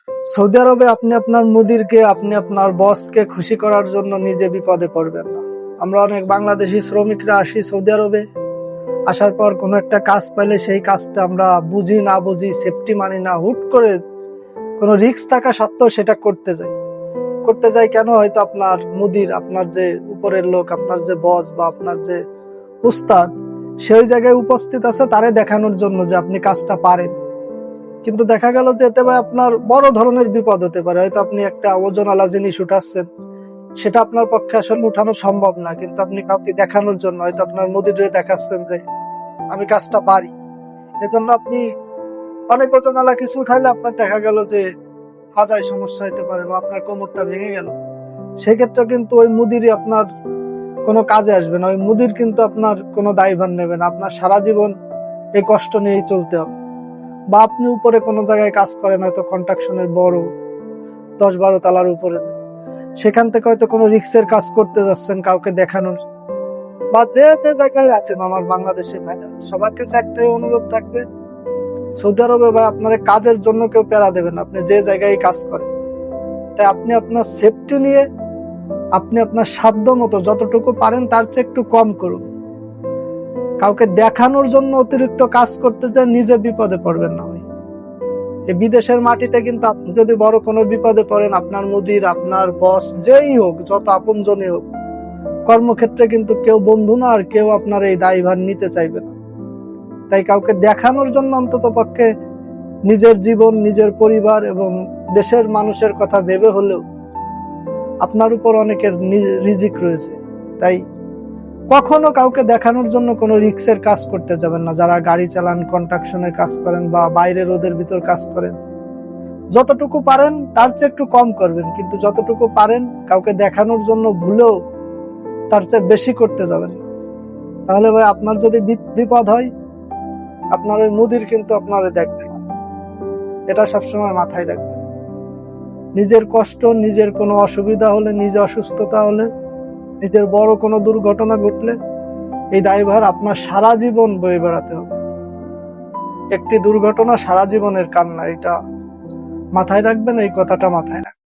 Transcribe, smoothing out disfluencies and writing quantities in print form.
Saudi আরবে আপনি আপনার মুদিরকে, আপনি আপনার বসকে খুশি করার জন্য নিজে বিপদে পড়বেন না। আমরা অনেক বাংলাদেশি শ্রমিকরা আসি সৌদি আরবে, আসার পর কোনো একটা কাজ পাইলে সেই কাজটা আমরা বুঝি না বুঝি, সেফটি মানি না, হুট করে কোনো রিস্ক থাকা সত্ত্বেও সেটা করতে যাই কেন? হয়তো আপনার মুদির, আপনার যে উপরের লোক, আপনার যে বস বা আপনার যে উস্তাদ সেই জায়গায় উপস্থিত আছে তারে দেখানোর জন্য যে আপনি কাজটা পারেন। কিন্তু দেখা গেল যে এতে ভাই আপনার বড় ধরনের বিপদ হতে পারে। হয়তো আপনি একটা ওজনওয়ালা জিনিস উঠাচ্ছেন, সেটা আপনার পক্ষে আসলে উঠানো সম্ভব না, কিন্তু আপনি কাউকে দেখানোর জন্য হয়তো আপনার মুদিরে দেখাচ্ছেন যে আমি কাজটা পারি। এজন্য আপনি অনেক ওজনওয়ালা কিছু উঠাইলে আপনার দেখা গেল যে হাজার সমস্যা হতে পারে বা আপনার কোমরটা ভেঙে গেল। সেক্ষেত্রে কিন্তু ওই মুদিরই আপনার কোনো কাজে আসবে না। ওই মুদির কিন্তু আপনার কোনো দায়ভার নেবে না। আপনার সারা জীবন এই কষ্ট নিয়েই চলতে হবে। বা আপনি উপরে কোনো জায়গায় কাজ করেন, হয়তো কন্ট্রাকশনের বড় 10-12 তলার উপরে, সেখান থেকে হয়তো কোনো রিক্সের কাজ করতে যাচ্ছেন কাউকে দেখানোর, বা যে যে জায়গায় আছেন আমার বাংলাদেশে ভাইরা, সবার কাছে একটাই অনুরোধ থাকবে, সৌদি আরবে ভাই আপনার কাজের জন্য কেউ প্যারা দেবেন, আপনি যে জায়গায় কাজ করেন। তাই আপনি আপনার সেফটি নিয়ে আপনি আপনার সাধ্য মতো যতটুকু পারেন তার চেয়ে একটু কম করুন। কাউকে দেখানোর জন্য অতিরিক্ত কাজ করতে চান, নিজে বিপদে পড়বেন না ভাই। এই বিদেশের মাটিতে কিন্তু আপনি যদি বড় কোনো বিপদে পড়েন, আপনার মুদির, আপনার বস যেই হোক, যত আপনজনই হোক, কর্মক্ষেত্রে কিন্তু কেউ বন্ধু না, আর কেউ আপনার এই দায়ভার নিতে চাইবে না। তাই কাউকে দেখানোর জন্য অন্তত পক্ষে নিজের জীবন, নিজের পরিবার এবং দেশের মানুষের কথা ভেবে হলেও, আপনার উপর অনেকের রিজিক রয়েছে, তাই কখনো কাউকে দেখানোর জন্য কোনো রিক্সের কাজ করতে যাবেন না। যারা গাড়ি চালান, কন্ট্রাকশনের কাজ করেন বা বাইরে রোদের ভিতর কাজ করেন, যতটুকু পারেন তার চেয়ে একটু কম করবেন, কিন্তু যতটুকু পারেন কাউকে দেখানোর জন্য ভুলেও তার চেয়ে বেশি করতে যাবেন না। তাহলে ভাই আপনার যদি বিপদ হয়, আপনার ওই মুদির কিন্তু আপনারে দেখবে না। এটা সবসময় মাথায় রাখবেন। নিজের কষ্ট, নিজের কোনো অসুবিধা হলে, নিজে অসুস্থতা হলে, নিজের বড় কোনো দুর্ঘটনা ঘটলে এই দায়ভার আপনার সারা জীবন বয়ে বেড়াতে হবে। একটি দুর্ঘটনা সারা জীবনের কান্না, এটা মাথায় রাখবেন, এই কথাটা মাথায় রাখবেন।